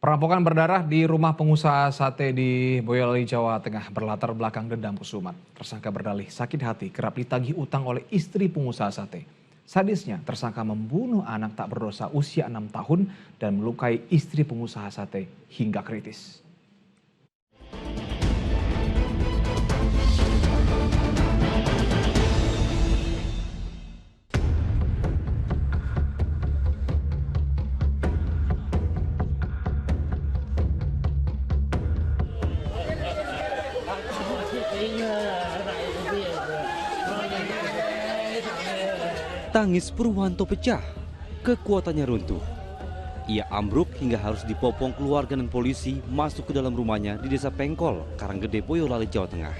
Perampokan berdarah di rumah pengusaha sate di Boyolali, Jawa Tengah berlatar belakang dendam kesumat. Tersangka berdalih sakit hati kerap ditagih utang oleh istri pengusaha sate. Sadisnya, tersangka membunuh anak tak berdosa usia 6 tahun dan melukai istri pengusaha sate hingga kritis. Tangis Purwanto pecah, kekuatannya runtuh. Ia ambruk hingga harus dipopong keluarga dan polisi masuk ke dalam rumahnya di Desa Pengkol, Karanggede, Boyolali, Jawa Tengah.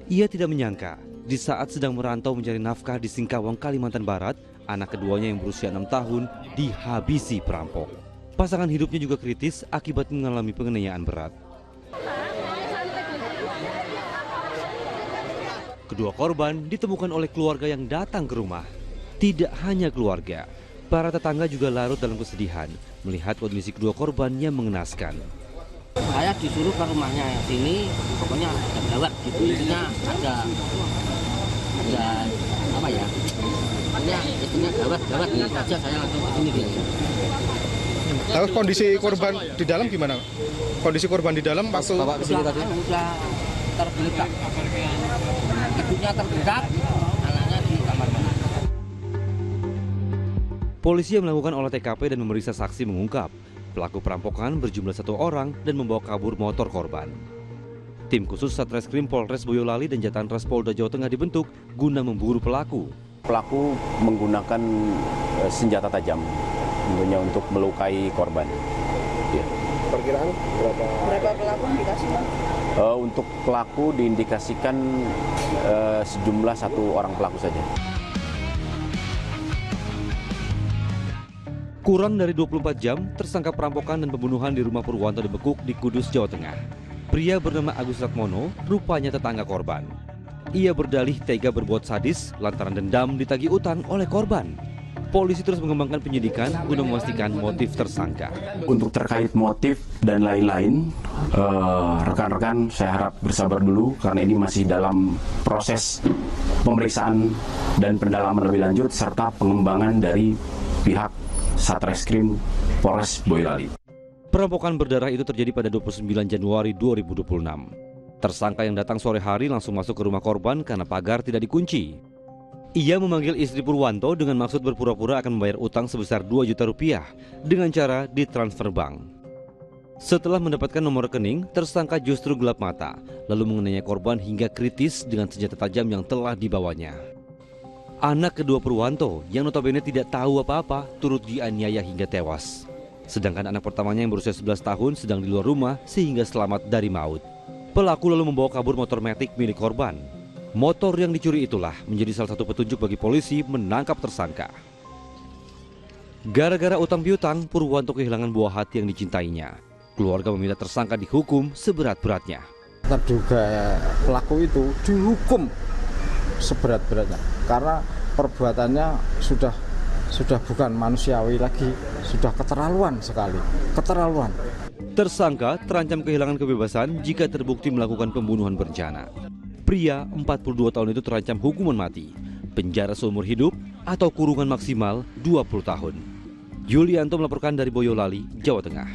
Ia tidak menyangka, di saat sedang merantau mencari nafkah di Singkawang, Kalimantan Barat, anak keduanya yang berusia 6 tahun dihabisi perampok. Pasangan hidupnya juga kritis akibat mengalami penganiayaan berat. Kedua korban ditemukan oleh keluarga yang datang ke rumah. Tidak hanya keluarga, para tetangga juga larut dalam kesedihan melihat kondisi kedua korban yang mengenaskan. Saya disuruh ke rumahnya yang sini, pokoknya ada gawat gitu, isinya ada apa ya? Isinya gawat nih saja saya langsung ke sini gitu. Terus kondisi korban di dalam gimana? Kondisi korban di dalam waktu Bapak kesini tadi udah tergeletak, ibunya tergeletak, anaknya di kamar mandi. Polisi yang melakukan olah TKP dan memeriksa saksi mengungkap pelaku perampokan berjumlah 1 orang dan membawa kabur motor korban. Tim khusus Satreskrim Polres Boyolali dan Jatan Ras Polda Jawa Tengah dibentuk guna memburu pelaku. Pelaku menggunakan senjata tajam tentunya untuk melukai korban. Ya. perkiraan Berapa pelaku indikasikan? Untuk pelaku diindikasikan sejumlah 1 orang pelaku saja. Kurang dari 24 jam, tersangka perampokan dan pembunuhan di rumah Purwanto dibekuk di Kudus, Jawa Tengah. Pria bernama Agus Ratmono, rupanya tetangga korban. Ia berdalih tega berbuat sadis lantaran dendam ditagih utang oleh korban. Polisi terus mengembangkan penyidikan guna memastikan motif tersangka. Untuk terkait motif dan lain-lain, rekan-rekan saya harap bersabar dulu karena ini masih dalam proses pemeriksaan dan pendalaman lebih lanjut serta pengembangan dari pihak Satreskrim Polres Boyolali. Perampokan berdarah itu terjadi pada 29 Januari 2026. Tersangka yang datang sore hari langsung masuk ke rumah korban karena pagar tidak dikunci. Ia memanggil istri Purwanto dengan maksud berpura-pura akan membayar utang sebesar 2 juta rupiah dengan cara ditransfer bank. Setelah mendapatkan nomor rekening, tersangka justru gelap mata, lalu menganiaya korban hingga kritis dengan senjata tajam yang telah dibawanya. Anak kedua Purwanto yang notabene tidak tahu apa-apa turut dianiaya hingga tewas. Sedangkan anak pertamanya yang berusia 11 tahun sedang di luar rumah sehingga selamat dari maut. Pelaku lalu membawa kabur motor metik milik korban. Motor yang dicuri itulah menjadi salah satu petunjuk bagi polisi menangkap tersangka. Gara-gara utang piutang, Purwanto kehilangan buah hati yang dicintainya. Keluarga meminta tersangka dihukum seberat-beratnya. Terduga pelaku itu dihukum seberat-beratnya karena perbuatannya sudah bukan manusiawi lagi, sudah keterlaluan sekali, keterlaluan. Tersangka terancam kehilangan kebebasan jika terbukti melakukan pembunuhan berencana. Pria 42 tahun itu terancam hukuman mati, penjara seumur hidup atau kurungan maksimal 20 tahun. Yulianto melaporkan dari Boyolali, Jawa Tengah.